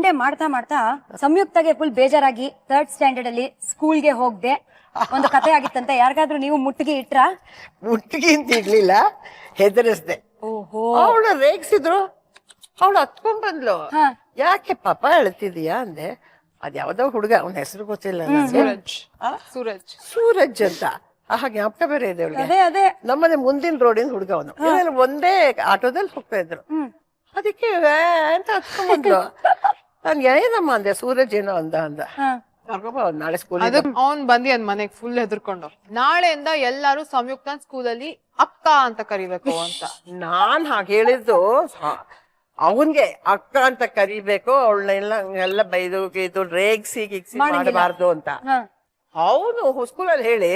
Birthday ಮಾಡ್ತಾ ಮಾಡ್ತಾ ಸಂಯುಕ್ತಗೆ full ಬೇಜಾರಾಗಿ 3rd ಸ್ಟ್ಯಾಂಡರ್ಡ್ ಅಲ್ಲಿ ಸ್ಕೂಲ್ಗೆ ಹೋಗ್ದೆ ಒಂದು ಕತೆ ಆಗಿತ್ತಂತೆ. ಯಾರಿಗಾದ್ರೂ ನೀವು ಮುಟ್ಟಿಗೆ ಇಟ್ರಾ? ಮುಟ್ಟಿಗೆ ಅಂತ ಇಡ್ಲಿಲ್ಲ, ಹೆದರಿಸ್ದೆ. ಓಹೋ. ಅವಳು ರೇಗಿಸಿದ್ರು, ಅವಳು ಹತ್ಕೊಂಡ್ ಬಂದ್ಲು. ಯಾಕೆ ಪಾಪ ಅಳ್ತಿದೀಯಾ ಅಂದೆ. ಅದ್ ಯಾವ್ದೋ ಹುಡುಗ, ಅವನ ಹೆಸರು ಗೊತ್ತಿಲ್ಲ ನಂಗೆ. ಸೂರಜ್ ಅಂತ. ಜ್ಞಾಪಕ ಬೇರೆ ಇದೆ ಅವಳಿಗೆ. ಅದೇ ನಮ್ಮನೆ ಮುಂದಿನ ರೋಡಿನ ಹುಡುಗ ಅವನು. ಒಂದೇ ಆಟೋದಲ್ಲಿ ಹೋಗ್ತಾ ಇದ್ರು. ಅದಕ್ಕೆ ಅಂತ ಹತ್ಕೊಂಡ್ ಬಂದ್ಲು. ನಾನ್ ಏನಮ್ಮ ಅಂದೆ, ಸೂರಜ್ ಏನೋ ಅಂದ ನಾಳೆ ಸ್ಕೂಲ್ ಅವ್ನ್ ಬಂದಿ ಅದ್ ಮನೆಗ್ ಫುಲ್ ಹೆದರ್ಕೊಂಡು, ನಾಳೆಯಿಂದ ಎಲ್ಲಾರು ಸಂಯುಕ್ತ ಸ್ಕೂಲಲ್ಲಿ ಅಕ್ಕ ಅಂತ ಕರಿಬೇಕು ಅಂತ. ನಾನ್ ಹಾಗೆ ಹೇಳಿದ್ದು ಅವನ್ಗೆ ಅಕ್ಕ ಅಂತ ಕರಿಬೇಕು, ಅವಳನ್ನೆಲ್ಲ ಬೈದು ಗೀದು ರೇಗ್ಸಿ ಗಿಗ್ಸಿ ಮಾಡಬಾರ್ದು ಅಂತ. ಅವನು ಸ್ಕೂಲಲ್ಲಿ ಹೇಳಿ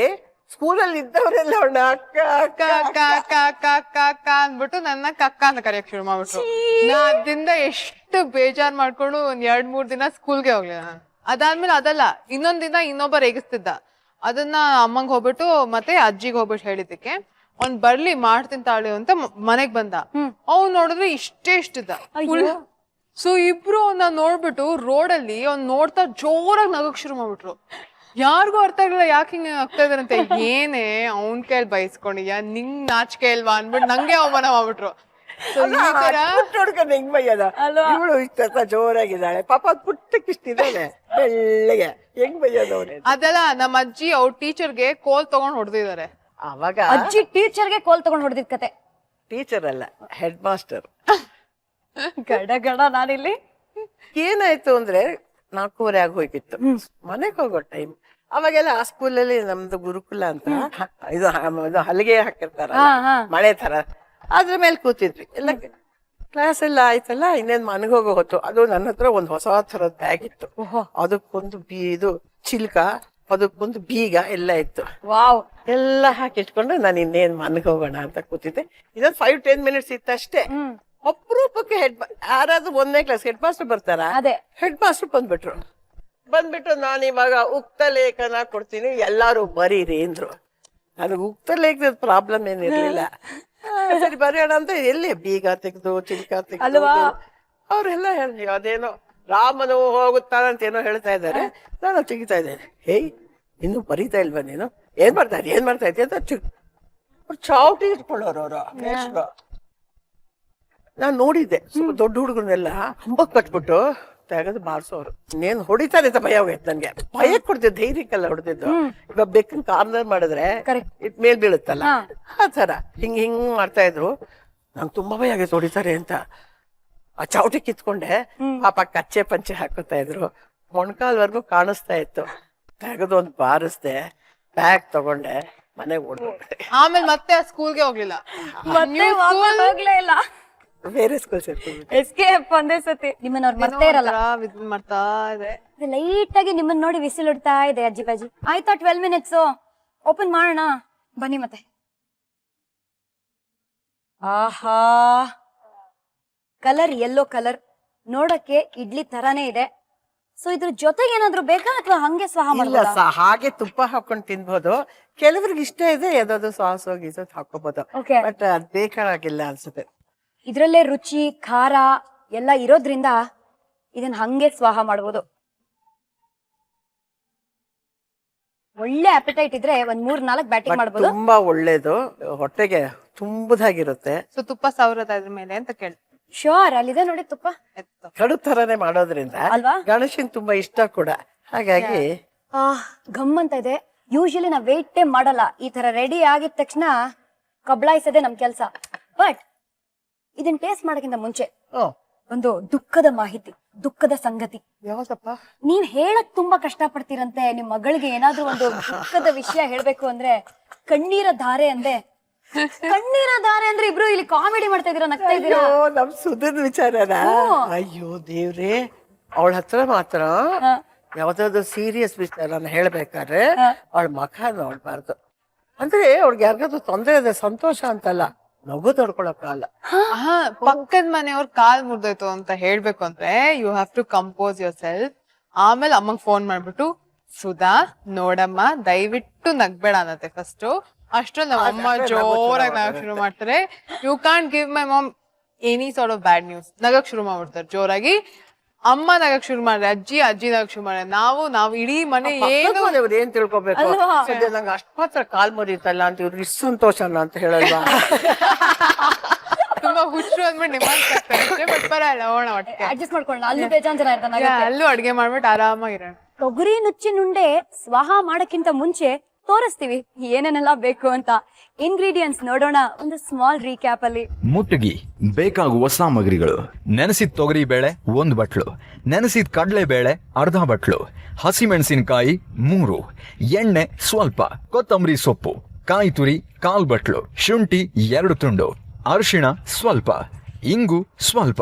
ಸ್ಕೂಲಲ್ಲಿ ಇದ್ದವರೆಲ್ಲ ಅವಳ ಅಕ್ಕ ಅಕ್ಕ ಅಕ್ಕ ಅಕ್ಕ ಅಕ್ಕ ಅಕ್ಕ ಅಕ್ಕ ಅಂದ್ಬಿಟ್ಟು ನನ್ನ ಕಕ್ಕ ಅಂತ ಕರಿಯಕ್ ಶುರು ಮಾಡ್ಬಿಟ್ರು. ನಾ ಅದ್ರಿಂದ ಎಷ್ಟು ಬೇಜಾರ್ ಮಾಡ್ಕೊಂಡು ಒಂದ್ 2-3 ದಿನ ಸ್ಕೂಲ್ಗೆ ಹೋಗ್ಲಿಲ್ಲ ನಾನು. ಅದಾದ್ಮೇಲೆ ಅದಲ್ಲ, ಇನ್ನೊಂದ್ ದಿನ ಇನ್ನೊಬ್ಬ ರೇಗಿಸ್ತಿದ್ದ. ಅದನ್ನ ಅಮ್ಮಂಗ್ ಹೋಗ್ಬಿಟ್ಟು ಮತ್ತೆ ಅಜ್ಜಿಗ್ ಹೋಗ್ಬಿಟ್ಟು ಹೇಳಿದ್ದಕ್ಕೆ ಅವ್ನ್ ಬರ್ಲಿ ಮಾಡ್ತೀನಿ ತಾಳಿ ಅಂತ ಮನೆಗ್ ಬಂದ. ಅವ್ನ್ ನೋಡಿದ್ರೆ ಇಷ್ಟಿದ್ದ. ಸೊ ಇಬ್ರು ಅವ್ನ ನೋಡ್ಬಿಟ್ಟು ರೋಡಲ್ಲಿ ಅವ್ನ್ ನೋಡ್ತಾ ಜೋರಾಗಿ ನಗಕ್ ಶುರು ಮಾಡ್ಬಿಟ್ರು. ಯಾರಿಗೂ ಅರ್ಥ ಆಗಿಲ್ಲ ಯಾಕೆ ಹಿಂಗ ಆಗ್ತಾ ಇದಾರಂತೆ. ಏನೇ ಅವ್ನ್ ಕೈಯಲ್ಲಿ ಬಯಸ್ಕೊಂಡಿದ್ಯಾ, ನಿಂಗ್ ನಾಚಿಕೆ ಇಲ್ವಾ ಅನ್ಬಿಟ್ಟು ನಂಗೆ ಅವಮಾನ ಮಾಡ್ಬಿಟ್ರು. ಹೆಂಗ್ ಬೈಯದ, ಇವಳು ಇಷ್ಟ ಜೋರಾಗಿದ್ದಾಳೆ ಪಾಪ, ಪುಟ್ಟಕ್ಕಿಷ್ಟಿದ್ದಾಳೆ ಬೆಳ್ಳಗೆ, ಹೆಂಗ್ ಬೈಯೋದು ಅವನೇ. ಅದೆಲ್ಲ ನಮ್ಮ ಅಜ್ಜಿ ಅವ್ರ ಟೀಚರ್ಗೆ ಕೋಲ್ ತಗೊಂಡ್ ಹೊಡೆದಿದ್ದಾರೆ. ಅವಾಗ ಅಜ್ಜಿ ಟೀಚರ್ಗೆ ಕೋಲ್ ತಗೊಂಡ್ ಹೊಡೆದಿದ್ ಕತೆ. ಟೀಚರ್ ಅಲ್ಲ, ಹೆಡ್ ಮಾಸ್ಟರ್. ಗಡ ನಾನಿಲ್ಲಿ ಏನಾಯ್ತು ಅಂದ್ರೆ 4:15 ಆಗಿ ಹೋಗಿತ್ತು, ಮನೆಗ್ ಹೋಗೋ ಟೈಮ್. ಅವಾಗೆಲ್ಲ ಆ ಸ್ಕೂಲಲ್ಲಿ ನಮ್ದು ಗುರುಕುಲ ಅಂತ ಇದು ಹಲಿಗೆ ಹಾಕಿರ್ತಾರ ಮಳೆ ತರ, ಅದ್ರ ಮೇಲೆ ಕೂತಿದ್ವಿ ಎಲ್ಲ. ಕ್ಲಾಸ್ ಎಲ್ಲ ಆಯ್ತಲ್ಲ, ಇನ್ನೇನ್ ಮನೆಗೆ ಹೋಗೋ ಹೊತ್ತು. ಅದು ನನ್ನ ಹತ್ರ ಒಂದು ಹೊಸ ತರದ್ ಬ್ಯಾಗ್ ಇತ್ತು, ಅದಕ್ಕೊಂದು ಇದು ಚಿಲ್ಕ, ಅದಕ್ಕೊಂದು ಬೀಗ ಎಲ್ಲ ಇತ್ತು. ವಾವ್. ಎಲ್ಲ ಹಾಕಿಟ್ಕೊಂಡು ನಾನು ಇನ್ನೇನ್ ಮನೆಗೆ ಹೋಗೋಣ ಅಂತ ಕೂತಿದ್ದೆ. ಇದೊಂದು 5-10 ಮಿನಿಟ್ಸ್ ಇತ್ತಷ್ಟೇ. ಅಪರೂಪಕ್ಕೆ ಯಾರಾದ್ರೂ 1ನೇ ಕ್ಲಾಸ್ ಹೆಡ್ ಮಾಸ್ಟರ್ ಬರ್ತಾರ, ಹೆಡ್ ಮಾಸ್ಟರ್ ಬಂದ್ಬಿಟ್ಟು ನಾನು ಇವಾಗ ಉಕ್ತ ಲೇಖನ ಕೊಡ್ತೀನಿ, ಎಲ್ಲಾರು ಬರೀರಿ ಅಂದ್ರು. ನನಗೆ ಉಕ್ತ ಲೇಖನದ ಪ್ರಾಬ್ಲಮ್ ಏನಿರ್ಲಿಲ್ಲ. ಸರಿ ಬರೆಯೋಣ ಅಂತ ಎಲ್ಲಿ ಬೀಗ ತೆಗ್ದು ಚಿಲ್ಕ ತೆಗ್ದು ಅವ್ರೆಲ್ಲ ಅದೇನೋ ರಾಮನು ಹೋಗುತ್ತಾನಂತ ಏನೋ ಹೇಳ್ತಾ ಇದ್ದಾರೆ. ನಾನು ತೆಗಿತಾ ಇದ್ದೇನೆ. ಹೇಯ್, ಇನ್ನು ಬರೀತಾ ಇಲ್ವಾ ನೀನು? ಏನ್ ಮಾಡ್ತಾ ಇದ್ದೆ ಅಂತ ಚಾವಟಿ ಇಟ್ಕೊಳ್ಳೋರು ಅವರು. ನಾನ್ ನೋಡಿದ್ದೆ ದೊಡ್ಡ ಹುಡುಗರನ್ನೆಲ್ಲ ಹಂಬಕ್ ಕಟ್ಬಿಟ್ಟು ತೆಗೆದು ಬಾರ್ಸೋರು. ಇನ್ನೇನ್ ಹೊಡಿತಾರೆ ಅಂತ ಭಯ ಹೋಗೈತೆ ನನ್ಗೆ. ಭಯ ಕೊಡ್ತಿದ್ದೆ, ಧೈರ್ಯಕ್ಕೆಲ್ಲ ಹೊಡೆದಿದ್ದು. ಇವಾಗ ಬೆಕ್ಕನ್ ಕಾರ್ನರ್ ಮಾಡಿದ್ರೆ ಇಟ್ ಮೇಲ್ ಬೀಳುತ್ತಲ್ಲ, ಆ ತರ ಹಿಂಗ್ ಮಾಡ್ತಾ ಇದ್ರು. ನಂಗೆ ತುಂಬಾ ಭಯ ಆಗೈತೆ ಹೊಡಿತಾರೆ ಅಂತ. ಆ ಚಾವಟಿ ಕಿತ್ಕೊಂಡೆ. ಪಾಪ ಕಚ್ಚೆ ಪಂಚೆ ಹಾಕೋತಾ ಇದ್ರು, ಮೊಣಕಾಲ್ವರೆಗೂ ಕಾಣಿಸ್ತಾ ಇತ್ತು. ತೆಗೆದು ಒಂದು ಬಾರಿಸ್ದೆ, ಬ್ಯಾಗ್ ತಗೊಂಡೆ, ಮನೆಗೆ ಓಡ್ಬಿಟ್ಟೆ. ಆಮೇಲೆ ಮತ್ತೆ ಸ್ಕೂಲ್ಗೆ ಹೋಗ್ಲಿಲ್ಲ, ಹೋಗ್ಲೇ ಇಲ್ಲ. ಬೇರೆ ಸ್ಕೂಲ್ ಸೇರ್ಕೊಂಡು ಎಸ್ಕೇಪ್ ಒಂದೇ ಸತಿ. ನಿಮ್ಮನ್ನ ಅವ್ರು ಮರ್ತೇ ಇರಲ್ಲ. ಮಾಡ್ತಾ ಇದೆ ಲೈಟ್ ಆಗಿ ನಿಮ್ಮನ್ನ ನೋಡಿ ವಿಸಿಲ್ ಇಡ್ತಾ ಇದೆ ಅಜ್ಜಿ ಬಾಜಿ. ಆಯ್ತಾ 12 ಮಿನಿಟ್ಸ್ ಓಪನ್ ಮಾಡೋಣ ಬನ್ನಿ ಮತ್ತೆ. ಆಹಾ, ಕಲರ್ ಯೆಲ್ಲೋ ಕಲರ್, ನೋಡಕ್ಕೆ ಇಡ್ಲಿ ತರಾನೇ ಇದೆ. ಸೊ ಇದ್ರ ಜೊತೆಗೆ ಏನಾದ್ರು ಬೇಕಾ ಅಥವಾ ಹಂಗೆ ಸ್ವಾಹ ಮಾಡಲ್ಲ? ಹಾಗೆ ತುಪ್ಪ ಹಾಕೊಂಡು ತಿನ್ಬೋದು. ಕೆಲವ್ರಿಗೆ ಇಷ್ಟ ಇದೆ, ಯಾವ್ದಾದ್ರು ಸಾಸ್ ಗೀಸೋದು ಹಾಕೋಬಹುದು. ಬಟ್ ಅದ್ ಬೇಕಾಗಿಲ್ಲ ಅನ್ಸುತ್ತೆ. ಇದ್ರಲ್ಲೇ ರುಚಿ ಖಾರ ಎಲ್ಲ ಇರೋದ್ರಿಂದ ಇದನ್ನ ಹಂಗೆ ಸ್ವಾಹ ಮಾಡ್ಬೋದು. ಒಳ್ಳೆ ಅಪೆಟೈಟ್ ಇದ್ರೆ ಒಂದ್ 3-4 ಬ್ಯಾಟಿಂಗ್ ಮಾಡ್ಬೋದು. ತುಂಬಾ ಒಳ್ಳೇದು, ಹೊಟ್ಟೆಗೆ ತುಂಬುದಾಗಿರುತ್ತೆ. ಸೊ ತುಪ್ಪ ಸವರದ ಅದ್ರ ಮೇಲೆ ಅಂತ ಕೇಳಿ. ಶೋರ್, ಅಲ್ಲಿದೆ ನೋಡಿ ತುಪ್ಪ. ಕಡು ತರನೇ ಮಾಡೋದ್ರಿಂದ ಗಣೇಶನ್ ತುಂಬಾ ಇಷ್ಟ ಕೂಡ. ಹಾಗಾಗಿ ಗಮ್ ಅಂತ ಇದೆ. ಯೂಶಲಿ ನಾವ್ ವೇಟೇ ಮಾಡಲ್ಲ, ಈ ತರ ರೆಡಿ ಆಗಿದ ತಕ್ಷಣ ಕಬ್ಳಾಯಿಸದೆ ನಮ್ ಕೆಲ್ಸ. ಬಟ್ ಇದನ್ನ ಟೇಸ್ಟ್ ಮಾಡೋಕ್ಕಿಂತ ಮುಂಚೆ ಒಂದು ದುಃಖದ ಮಾಹಿತಿ, ದುಃಖದ ಸಂಗತಿ. ಯಾವತ್ತಪ್ಪ? ನೀವ್ ಹೇಳಕ್ ತುಂಬಾ ಕಷ್ಟ ಪಡ್ತೀರಂತೆ. ನಿಮ್ ಮಗಳಿಗೆ ಏನಾದ್ರೂ ಒಂದು ದುಃಖದ ವಿಷಯ ಹೇಳ್ಬೇಕು ಅಂದ್ರೆ ಕಣ್ಣೀರ ಧಾರೆ ಅಂದೆ. ಕಣ್ಣೀರ ಧಾರೆ ಅಂದ್ರೆ ಇಬ್ರು ಇಲ್ಲಿ ಕಾಮಿಡಿ ಮಾಡ್ತಾ ಇದೀರ, ನಗ್ತಾ ಇದೀರ. ನಮ್ ಸುಧದ ವಿಚಾರನ? ಅಯ್ಯೋ ದೇವ್ರೆ, ಅವಳ ಹತ್ರ ಮಾತ್ರ ಯಾವ್ದಾದ್ರು ಸೀರಿಯಸ್ ವಿಚಾರನ ಹೇಳ್ಬೇಕಾದ್ರೆ ಅವಳ ಮುಖ ನೋಡ್ಬಾರ್ದು. ಅಂದ್ರೆ ಅವ್ಳಿಗೆ ಯಾರಿಗಾದ್ರು ತೊಂದ್ರೆ ಇದೆ, ಸಂತೋಷ ಅಂತಲ್ಲ, ನಗು ತಡ್ಕೊಳಕ್ಕಾಗಲ್ಲ. ಪಕ್ಕದ ಮನೆಯವ್ರ ಕಾಲ್ ಮುರ್ದೋಯ್ತು ಅಂತ ಹೇಳ್ಬೇಕು ಅಂದ್ರೆ you have to compose yourself. ಆಮೇಲೆ ಅಮ್ಮಂಗ್ ಫೋನ್ ಮಾಡ್ಬಿಟ್ಟು, ಸುಧಾ ನೋಡಮ್ಮ ದಯವಿಟ್ಟು ನಗ್ಬೇಡ ಅನ್ನತ್ತೆ ಫಸ್ಟ್. ಅಷ್ಟ್ರಲ್ಲಿ ನಮ್ಮ ಅಮ್ಮ ಜೋರಾಗಿ ನಗಕ್ ಶುರು ಮಾಡ್ತಾರೆ. You can't give my mom any sort of bad news. ನಗಕ್ ಶುರು ಮಾಡ್ಬಿಡ್ತಾರೆ ಜೋರಾಗಿ. ಅಮ್ಮ ನಗಕ್ ಶುರು ಮಾಡ್ರೆ, ಅಜ್ಜಿ ನಗಕ್ ಶುರು ಮಾಡ್ರೆ, ನಾವು ಇಡೀ ಮನೆ ಏನು ಮನೆಯವ್ರು ಏನ್ ತಿಳ್ಕೊಬೇಕು, ಸದ್ಯ ನಂಗೆ ಅಷ್ಟು ಮಾತ್ರ ಕಾಲ್ ಮರಿತಲ್ಲ ಅಂತ ಇವ್ರು ಇಷ್ಟು ಸಂತೋಷನ ಅಂತ ಹೇಳಲ್ವಾ? ತುಂಬಾ ಹುಚ್ಚು ಅಂದ್ಬಿಟ್ಟು ನಿಮ್ಮಂತ ಬಟ್ ಬರಲ್ಲ ಓಣ ಒಟ್ಟಿಗೆ ಅಡ್ಜಸ್ಟ್ ಮಾಡ್ಕೊಳ್ಳೋಣ. ಅಲ್ಲೂ ಬೇಜಾನ್ ಜನ ಇರ್ತಾನೆ. ಅಲ್ಲೂ ಅಡ್ಗೆ ಮಾಡ್ಬಿಟ್ಟು ಆರಾಮಾಗಿರೋಣ. ತೊಗರಿ ನುಚ್ಚಿನುಂಡೆ ಸ್ವಾಹ ಮಾಡಕ್ಕಿಂತ ಮುಂಚೆ ತೋರಿಸ್ತೀವಿ ಏನೇನೆಲ್ಲ ಬೇಕು ಅಂತ. ಇಂಗ್ರೀಡಿಯೆಂಟ್ಸ್ ನೋಡೋಣ ಒಂದು ಸ್ಮಾಲ್ ರೀಕ್ಯಾಪ್ ಅಲ್ಲಿ. ಮುಟ್ಟಗಿ ಬೇಕಾಗುವ ಸಾಮಗ್ರಿಗಳು: ನೆನೆಸಿದ ತೊಗರಿ ಬೇಳೆ 1 ಬಟ್ಲು, ನೆನೆಸಿದ ಕಡಲೆ ಬೇಳೆ ಅರ್ಧ ಬಟ್ಲು, ಹಸಿಮೆಣಸಿನಕಾಯಿ 3, ಎಣ್ಣೆ ಸ್ವಲ್ಪ, ಕೊತ್ತಂಬರಿ ಸೊಪ್ಪು, ಕಾಯಿ ತುರಿ 1/4 ಬಟ್ಲು, ಶುಂಠಿ 2 ತುಂಡು, ಅರಿಶಿಣ ಸ್ವಲ್ಪ, ಇಂಗು ಸ್ವಲ್ಪ,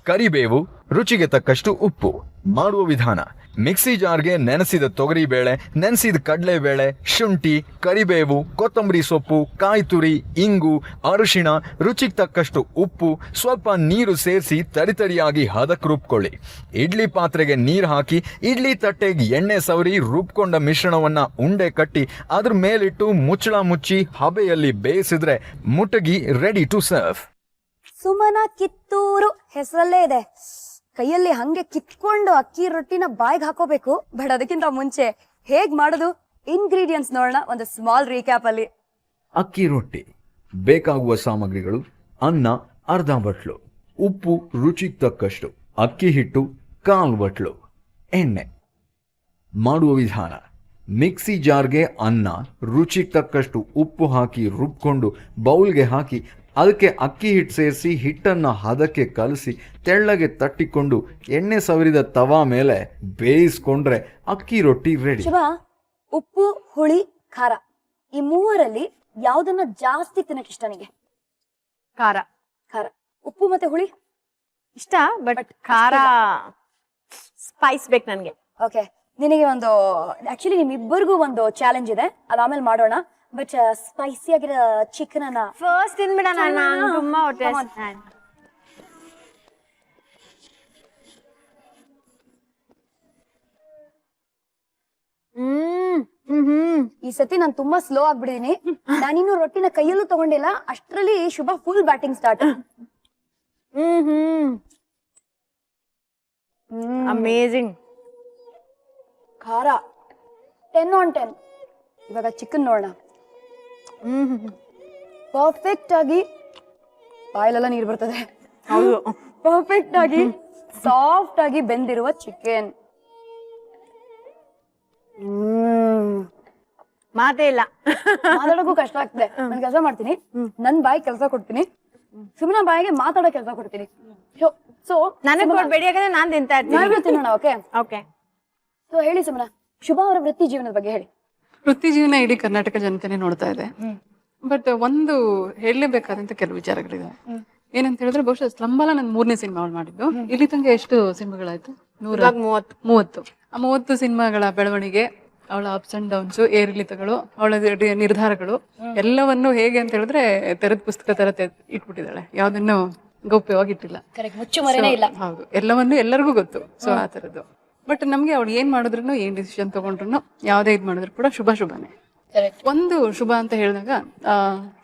ಕರಿಬೇವು, ರುಚಿಗೆ ತಕ್ಕಷ್ಟು ಉಪ್ಪು. ಮಾಡುವ ವಿಧಾನ: ಮಿಕ್ಸಿ ಜಾರ್ಗೆ ನೆನೆಸಿದ ತೊಗರಿ ಬೇಳೆ, ನೆನೆಸಿದ ಕಡಲೆ ಬೇಳೆ, ಶುಂಠಿ, ಕರಿಬೇವು, ಕೊತ್ತಂಬರಿ ಸೊಪ್ಪು, ಕಾಯಿ ತುರಿ, ಇಂಗು, ಅರಿಶಿಣ, ರುಚಿಗೆ ತಕ್ಕಷ್ಟು ಉಪ್ಪು, ಸ್ವಲ್ಪ ನೀರು ಸೇರಿಸಿ ತರಿತರಿಯಾಗಿ ಹದಕ್ಕೆ ರುಬ್ಕೊಳ್ಳಿ. ಇಡ್ಲಿ ಪಾತ್ರೆಗೆ ನೀರು ಹಾಕಿ ಇಡ್ಲಿ ತಟ್ಟೆಗೆ ಎಣ್ಣೆ ಸವರಿ ರುಬ್ಕೊಂಡ ಮಿಶ್ರಣವನ್ನ ಉಂಡೆ ಕಟ್ಟಿ ಅದ್ರ ಮೇಲಿಟ್ಟು ಮುಚ್ಚಳ ಮುಚ್ಚಿ ಹಬೆಯಲ್ಲಿ ಬೇಯಿಸಿದ್ರೆ ಮುಟ್ಟಗಿ ready to serve. Sumana Kittur ಹೆಸರಲ್ಲೇ ಇದೆ. ಕೈಯಲ್ಲಿ ಹಂಗೆ ಕಿತ್ಕೊಂಡು ಅಕ್ಕಿ ರೊಟ್ಟಿನ ಬಾಯ್ಗೆ ಹಾಕೋಬೇಕು. ಬಟ್ ಅದಕ್ಕಿಂತ ಮುಂಚೆ ಹೇಗ್ ಮಾಡೋದು ಇಂಗ್ರೀಡಿಯೆಂಟ್ಸ್ ನೋಡೋಣ ಒಂದು ಸ್ಮಾಲ್ ರೀಕ್ಯಾಪ್ ಅಲ್ಲಿ. ಅಕ್ಕಿ ರೊಟ್ಟಿ ಬೇಕಾಗುವ ಸಾಮಗ್ರಿಗಳು: ಅನ್ನ ಅರ್ಧ ಬಟ್ಲು, ಉಪ್ಪು ರುಚಿಗೆ ತಕ್ಕಷ್ಟು, ಅಕ್ಕಿ ಹಿಟ್ಟು 1/4 ಬಟ್ಲು, ಎಣ್ಣೆ. ಮಾಡುವ ವಿಧಾನ: ಮಿಕ್ಸಿ ಜಾರ್ಗೆ ಅನ್ನ, ರುಚಿಗೆ ತಕ್ಕಷ್ಟು ಉಪ್ಪು ಹಾಕಿ ರುಬ್ಕೊಂಡು ಬೌಲ್ಗೆ ಹಾಕಿ ಅದಕ್ಕೆ ಅಕ್ಕಿ ಹಿಟ್ಟು ಸೇರಿಸಿ ಹಿಟ್ಟನ್ನ ಹದಕ್ಕೆ ಕಲಸಿ ತೆಳ್ಳಗೆ ತಟ್ಟಿಕೊಂಡು ಎಣ್ಣೆ ಸವರಿದ ತವಾ ಮೇಲೆ ಬೇಯಿಸ್ಕೊಂಡ್ರೆ ಅಕ್ಕಿ ರೊಟ್ಟಿ ರೆಡಿ. ಶಿವ, ಉಪ್ಪು, ಹುಳಿ, ಖಾರ ಈ ಮೂವರಲ್ಲಿ ಯಾವ್ದನ್ನ ಜಾಸ್ತಿ ತಿನ್ನಕ್ ಇಷ್ಟ ನಿಗೆ? ಖಾರ. ಉಪ್ಪು ಮತ್ತೆ ಹುಳಿ ಇಷ್ಟ, ಬಟ್ ಖಾರ ಸ್ಪೈಸ್ ಬೇಕು ನನ್ಗೆ. ಓಕೆ, ನಿನಗೆ ಒಂದು ಆಕ್ಚುಲಿ ನಿಮ್ಮಿಬ್ಬರಿಗೂ ಒಂದು ಚಾಲೆಂಜ್ ಇದೆ, ಅದಾದ್ಮೇಲೆ ಮಾಡೋಣ. ಬಟ್ ಸ್ಪೈಸಿ ಆಗಿರೋ ಚಿಕನ್ ಅನ್ನ ಫಸ್ಟ್ ತಿನ್ಬಿಡೋಣ. ನಾನು ತುಂಬಾ ಹೊಟ್ಟೆ ಈ ಸತಿ ನಾನು ತುಂಬಾ ಸ್ಲೋ ಆಗ್ಬಿಟ್ಟಿದೀನಿ. ನಾನಿನ್ನು ರೊಟ್ಟಿನ ಕೈಯಲ್ಲೂ ತಗೊಂಡಿಲ್ಲ, ಅಷ್ಟ್ರಲ್ಲಿ ಶುಭ ಫುಲ್ ಬ್ಯಾಟಿಂಗ್ ಸ್ಟಾರ್ಟ್. ಅಮೇಜಿಂಗ್. ಖಾರ 10 on 10. ಇವಾಗ ಚಿಕನ್ ನೋಡೋಣ. ಪರ್ಫೆಕ್ಟ್ ಆಗಿ ಬಾಯಲೆಲ್ಲ ನೀರು ಬರ್ತದೆ. ಹೌದು, ಪರ್ಫೆಕ್ಟ್ ಆಗಿ ಸಾಫ್ಟ್ ಆಗಿ ಬೆಂದಿರುವ ಚಿಕನ್. ಮಾತೇ ಇಲ್ಲ. ಮಾತಾಡೋಕ್ಕೂ ಕಷ್ಟ ಆಗ್ತದೆ. ನಾನು ಕೆಲಸ ಮಾಡ್ತೀನಿ, ನನ್ ಬಾಯಿ ಕೆಲಸ ಕೊಡ್ತೀನಿ, ಸುಮ್ಮನೆ ಬಾಯಿಗೆ ಮಾತಾಡೋ ಕೆಲಸ ಕೊಡ್ತೀನಿ. ಸೊ ನನಗ್ ಕೊಡ್ಬೇಡಿ, ಯಾಕಂದ್ರೆ ನಾನ್ ತಿಂತಾ ಇರ್ತೀನಿ. ತಿನ್ನೋಣ. Okay okay. ಸೊ ಹೇಳಿ ಸುಮನ, ಶುಭ ಅವರ ವೃತ್ತಿ ಜೀವನದ ಬಗ್ಗೆ ಹೇಳಿ. ವೃತ್ತಿ ಜೀವನ ಇಡೀ ಕರ್ನಾಟಕ ಜನತೆನೆ ನೋಡ್ತಾ ಇದೆ. ಬಟ್ ಒಂದು ಹೇಳಲೇಬೇಕಾದಂತ ಕೆಲವು ವಿಚಾರಗಳಿದೆ. ಏನಂತ ಹೇಳಿದ್ರೆ, ಬಹುಶಃ ಸ್ಲಂಬಾಲ ನಾನು 3ನೇ ಸಿನಿಮಾ ಮಾಡಿದ್ದು. ಇಲ್ಲಿ ತನಕ ಎಷ್ಟು ಸಿನಿಮಾಗಳಾಯ್ತು? 130. ಆ 30 ಸಿನಿಮಾಗಳ ಬೆಳವಣಿಗೆ, ಅವಳ ಅಪ್ಸ್ ಅಂಡ್ ಡೌನ್ಸ್, ಏರಿಳಿತಗಳು, ಅವಳ ನಿರ್ಧಾರಗಳು ಎಲ್ಲವನ್ನು ಹೇಗೆ ಅಂತ ಹೇಳಿದ್ರೆ ತೆರೆದ ಪುಸ್ತಕ ತರ ಇಟ್ಬಿಟ್ಟಿದ್ದಾಳೆ. ಯಾವ್ದನ್ನು ಗೌಪ್ಯವಾಗಿಟ್ಟಿಲ್ಲ. ಹೌದು, ಎಲ್ಲವನ್ನು ಎಲ್ಲರಿಗೂ ಗೊತ್ತು. ಸೊ ಆ ತರದ್ದು. ಬಟ್ ನಮ್ಗೆ ಅವಳು ಏನ್ ಮಾಡಿದ್ರು, ಏನ್ ಡಿಸಿಷನ್ ತಗೊಂಡ್ರು, ಯಾವ್ದೇ ಇದ್ ಮಾಡಿದ್ರು ಕೂಡ ಶುಭನೇ. ಒಂದು ಶುಭ ಅಂತ ಹೇಳಿದಾಗ,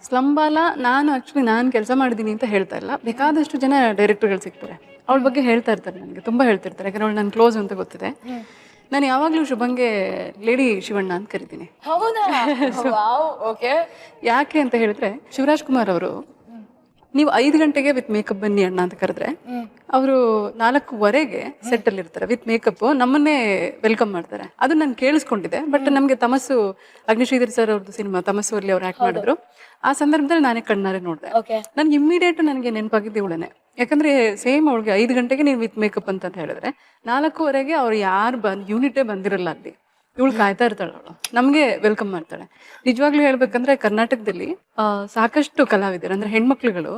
ಸ್ಲಂಬಾಲ ನಾನು ಕೆಲಸ ಮಾಡಿದೀನಿ ಅಂತ ಹೇಳ್ತಾ ಇಲ್ಲ. ಬೇಕಾದಷ್ಟು ಜನ ಡೈರೆಕ್ಟರ್ಗಳು ಸಿಗ್ತಾರೆ, ಅವಳ ಬಗ್ಗೆ ಹೇಳ್ತಾ ಇರ್ತಾರೆ, ನನಗೆ ತುಂಬಾ ಹೇಳ್ತಿರ್ತಾರೆ. ಯಾಕಂದ್ರೆ ಅವಳು ನನ್ನ ಕ್ಲೋಸ್ ಅಂತ ಗೊತ್ತಿದೆ. ನಾನು ಯಾವಾಗ್ಲೂ ಶುಭಂಗೆ ಲೇಡಿ ಶಿವಣ್ಣ ಅಂತ ಕರಿತೀನಿ. ಯಾಕೆ ಅಂತ ಹೇಳಿದ್ರೆ, ಶಿವರಾಜ್ ಕುಮಾರ್ ಅವರು ನೀವು 5 ಗಂಟೆಗೆ ವಿತ್ ಮೇಕಪ್ ಬನ್ನಿ ಅಣ್ಣ ಅಂತ ಕರೆದ್ರೆ, ಅವರು 4:15 ಸೆಟ್ ಅಲ್ಲಿ ಇರ್ತಾರೆ ವಿತ್ ಮೇಕಪ್, ನಮ್ಮನ್ನೇ ವೆಲ್ಕಮ್ ಮಾಡ್ತಾರೆ. ಅದು ನಾನು ಕೇಳಿಸ್ಕೊಂಡಿದ್ದೆ. ಬಟ್ ನಮ್ಗೆ ತಮಸ್ಸು, ಅಗ್ನಿಶ್ರೀಧರ್ ಸರ್ ಅವ್ರದ್ದು ಸಿನಿಮಾ ತಮಸ್ಸು ಅಲ್ಲಿ ಅವ್ರು ಆಕ್ಟ್ ಮಾಡಿದ್ರು. ಆ ಸಂದರ್ಭದಲ್ಲಿ ನಾನೇ ಕಣ್ಣಾರೆ ನೋಡಿದೆ. ನನ್ಗೆ ಇಮ್ಮಿಡಿಯೇಟ್ ನನಗೆ ನೆನಪಾಗಿದ್ದು ಇವಳನೆ. ಯಾಕಂದ್ರೆ ಸೇಮ್ ಅವಳಿಗೆ 5 ಗಂಟೆಗೆ ನೀವು ವಿತ್ ಮೇಕಪ್ ಅಂತ ಹೇಳಿದ್ರೆ 4:15 ಅವ್ರು ಯಾರು ಯೂನಿಟೇ ಬಂದಿರಲ್ಲ ಅಲ್ಲಿ. ಇವಳು ಕಾಯ್ತಾ ಇರ್ತಾಳೆ, ಅವಳು ನಮ್ಗೆ ವೆಲ್ಕಮ್ ಮಾಡ್ತಾಳೆ. ನಿಜವಾಗ್ಲೂ ಹೇಳ್ಬೇಕಂದ್ರೆ ಕರ್ನಾಟಕದಲ್ಲಿ ಸಾಕಷ್ಟು ಕಲಾವಿದರು ಅಂದ್ರೆ ಹೆಣ್ಮಕ್ಳುಗಳು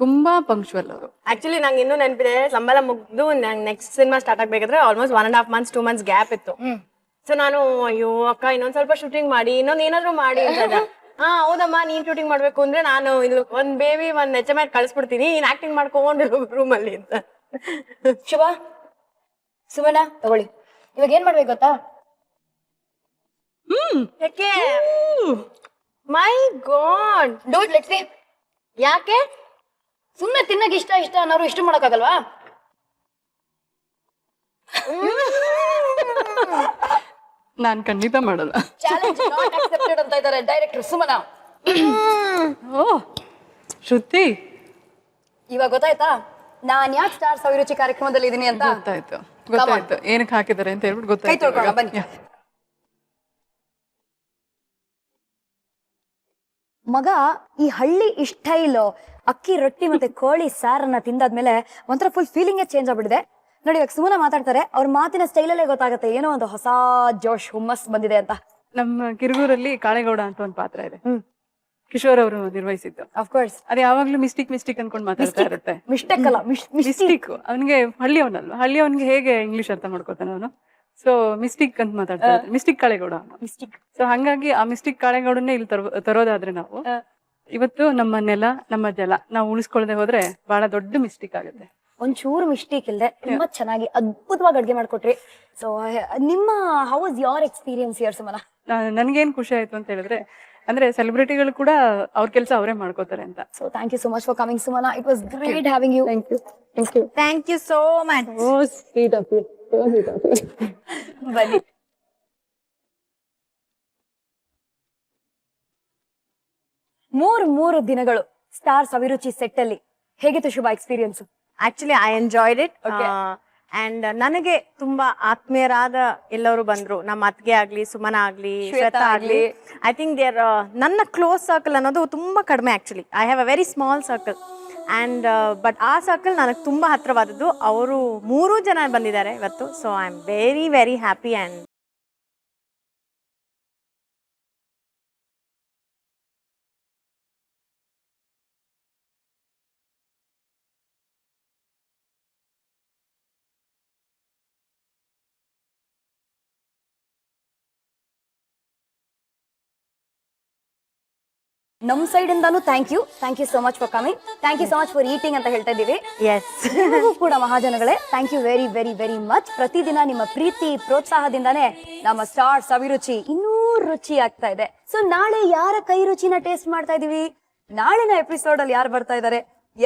ತುಂಬಾ ಪಂಕ್ಚುವಲ್ ಅವರು. ಆಕ್ಚುಲಿ ನಂಗೆ ಇನ್ನೂ ನೆನಪಿದೆ, ಸಂಬಳ ಮುಗ್ದು ನೆಕ್ಸ್ಟ್ ಸಿನಿಮಾ ಸ್ಟಾರ್ಟ್ ಆಗ್ಬೇಕಾದ್ರೆ ಆಲ್ಮೋಸ್ಟ್ 1.5 months 2 months ಗ್ಯಾಪ್ ಇತ್ತು. ಸೊ ನಾನು ಅಯ್ಯೋ ಅಕ್ಕ ಇನ್ನೊಂದ್ ಸ್ವಲ್ಪ ಶೂಟಿಂಗ್ ಮಾಡಿ, ಇನ್ನೊಂದ್ ಏನಾದ್ರು ಮಾಡಿ ಅಂತ. ಹೌದಮ್ಮ, ನೀನ್ ಶೂಟಿಂಗ್ ಮಾಡ್ಬೇಕು ಅಂದ್ರೆ ನಾನು ಇಲ್ಲಿ ಒಂದ್ ಬೇಬಿ ಒಂದ್ HMI ಕಳ್ಸ್ಬಿಡ್ತೀನಿ, ನೀನ್ ಆಕ್ಟಿಂಗ್ ಮಾಡ್ಕೊಂಡು ರೂಮ್ ಅಲ್ಲಿ ಅಂತ. ಶುಭ, ಸುಮನ ತಗೊಳ್ಳಿ. ಇವಾಗ ಏನ್ ಮಾಡ್ಬೇಕು ಗೊತ್ತಾ? ಯಾಕೆ? My god, do it, let's see. ಯಾಕೆ? ಸುಮ್ಮನೆ ತಿನ್ನಕ್ ಇಷ್ಟ ಅನ್ನೋರು ಇಷ್ಟು ಮಾಡಕ್ಕಾಗಲ್ವಾ? ನಾನ್ ಖಂಡಿತ ಮಾಡಲ್ಲ. ಚಾಲೆಂಜ್ ನಾಟ್ ಅಕ್ಸೆಪ್ಟೆಡ್ ಅಂತ ಇದ್ದಾರೆ ಡೈರೆಕ್ಟರ್ ಸುಮನಾ. ಓ ಶ್ರುತಿ, ಇವಾಗ ಗೊತ್ತಾಯ್ತಾ ನಾನ್ ಯಾಕೆ ಸ್ಟಾರ್ಸ್ ಅಭಿರುಚಿ ಕಾರ್ಯಕ್ರಮದಲ್ಲಿ ಇದೀನಿ ಅಂತ? ಗೊತ್ತಾಯ್ತು ಏನಕ್ಕೆ ಹಾಕಿದ್ದಾರೆ ಅಂತ ಹೇಳ್ಬಿಟ್ಟು ಕೈ ತೊಳ್ಕೊಳ್ಳೋಣ ಗೊತ್ತಾಯ್ತು. ಬನ್ನಿ. ಮಗ ಈ ಹಳ್ಳಿ ಸ್ಟೈಲ್ ಅಕ್ಕಿ ರೊಟ್ಟಿ ಮತ್ತೆ ಕೋಳಿ ಸಾರನ್ನ ತಿಂದಾದ್ಮೇಲೆ ಒಂಥರ ಫುಲ್ ಫೀಲಿಂಗೇ ಚೇಂಜ್ ಆಗ್ಬಿಟ್ಟಿದೆ ನೋಡಿ. ಇವಾಗ ಸುಮನ ಮಾತಾಡ್ತಾರೆ, ಅವ್ರ ಮಾತಿನ ಸ್ಟೈಲಲ್ಲೇ ಗೊತ್ತಾಗುತ್ತೆ ಏನೋ ಒಂದು ಹೊಸ ಜೋಶ್ ಹುಮ್ಮಸ್ ಬಂದಿದೆ ಅಂತ. ನಮ್ಮ ಕಿರುಗೂರಲ್ಲಿ ಕಾಳೇಗೌಡ ಅಂತ ಒಂದು ಪಾತ್ರ ಇದೆ, ಕಿಶೋರ್ ಅವರು ನಿರ್ವಹಿಸಿದ್ದು. ಅಫ್ಕೋರ್ಸ್ ಅದು ಯಾವಾಗ್ಲೂ ಮಿಸ್ಟೇಕ್ ಅನ್ಕೊಂಡ್ ಮಾತಾಡ್ತಾ ಇರುತ್ತೆ. ಮಿಸ್ಟೇಕ್ ಅಲ್ಲ, ಮಿಸ್ಟೇಕ್. ಅವನಿಗೆ ಹಳ್ಳಿಯವನ್ಗೆ ಹೇಗೆ ಇಂಗ್ಲಿಷ್ ಅರ್ಥ ಮಾಡ್ಕೋತಾನೆ ಅವನು. ಸೊ ಮಿಸ್ಟೇಕ್ ಅಂತ ಮಾತಾಡ್ತಾ ಇರ್ತಾರೆ, ಮಿಸ್ಟೇಕ್ ಕಾಳೇಗೌಡ. ಸೊ ಹಂಗಾಗಿ ಆ ಮಿಸ್ಟೇಕ್ ಕಾಳೇಗೌಡನ್ನೇ ಇಲ್ಲಿ ತರೋದಾದ್ರೆ ನಾವು ಇವತ್ತು ನಮ್ಮ ನೆಲ ನಮ್ಮ ಜಲ ನಾವು ಉಳಿಸ್ಕೊಳ್ಳದೆ ಹೋದ್ರೆ ಬಹಳ ದೊಡ್ಡ ಮಿಸ್ಟೇಕ್ ಆಗುತ್ತೆ. ಒಂಚೂರು ಮಿಸ್ಟೇಕ್ ಇಲ್ಲದೆ ತುಂಬಾ ಚೆನ್ನಾಗಿ ಅದ್ಭುತವಾಗಿ ಅಡ್ಗೆ ಮಾಡ್ಕೊಟ್ರಿ. ಸೊ ನಿಮ್ಮ how was your experience here Sumana? ನನ್ಗೇನ್ ಖುಷಿ ಆಯ್ತು ಅಂತ ಹೇಳಿದ್ರೆ, ಅಂದ್ರೆ ಸೆಲೆಬ್ರಿಟಿಗಳು ಕೂಡ ಅವ್ರ ಕೆಲಸ ಅವರೇ ಮಾಡ್ಕೋತಾರೆ ಅಂತ. So thank you so much for coming Sumana. It was great having you. Thank you so much. Sweet of you. ಬನ್ನಿ. ಮೂರು ದಿನಗಳು ಸ್ಟಾರ್ಸ್ ಅಭಿರುಚಿ ಸೆಟ್ ಅಲ್ಲಿ ಹೇಗಿತ್ತು Shubha experience? Actually I enjoyed it. And ನನಗೆ ತುಂಬಾ ಆತ್ಮೀಯರಾದ ಎಲ್ಲರೂ ಬಂದ್ರು. ನಮ್ಮ ಅತ್ತಿಗೆ ಆಗ್ಲಿ, ಸುಮನ ಆಗ್ಲಿ, ಶ್ವೇತಾ ಆಗ್ಲಿ. ಐ ಥಿಂಕ್ ದೇರ್ ನನ್ನ ಕ್ಲೋಸ್ ಸರ್ಕಲ್ ಅನ್ನೋದು ತುಂಬಾ ಕಡಿಮೆ. Actually I have a very small circle and but ಆ ಸರ್ಕಲ್ ನನಗೆ ತುಂಬಾ ಹತ್ರವಾದದ್ದು. ಅವರು 3 ಜನ ಬಂದಿದ್ದಾರೆ ಇವತ್ತು. So I am very very happy. And ನಮ್ ಸೈಡ್ ಇಂದಾನು thank you so much for coming. Thank you so much for eating ಅಂತ ಹೇಳ್ತಾ ಇದೀವಿ. ಎಸ್, ನಿಮಗೂ ಕೂಡ ಮಹಾಜನಗಳೇ thank you very very very much. ಪ್ರತಿದಿನ ನಿಮ್ಮ ಪ್ರೀತಿ ಪ್ರೋತ್ಸಾಹದಿಂದಾನೇ ನಮ್ಮ ಸ್ಟಾರ್ಸ್ ಅಭಿರುಚಿ ಇನ್ನೂ ರುಚಿ ಆಗ್ತಾ ಇದೆ. ಸೊ ನಾಳೆ ಯಾರ ಕೈ ರುಚಿನ ಟೇಸ್ಟ್ ಮಾಡ್ತಾ ಇದೀವಿ? ನಾಳಿನ ಎಪಿಸೋಡ್ ಅಲ್ಲಿ ಯಾರು ಬರ್ತಾ ಇದಾರೆ?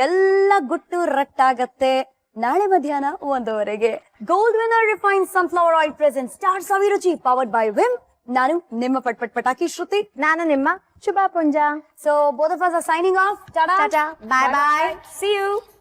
ಎಲ್ಲ ಗುಟ್ಟು ರಟ್ಟಾಗತ್ತೆ ನಾಳೆ ಮಧ್ಯಾಹ್ನ 1:00 gold winner refined sunflower oil present stars ಅಭಿರುಚಿ ಪವರ್ಡ್ ಬೈ ವಿಮ್. ನಾನು ನಿಮ್ಮ ಪಟಾಕಿ ಶ್ರುತಿ. ನಾನು ನಿಮ್ಮ ಶುಭ Punja. So both of us are signing off. Ta-da. Bye bye. See you.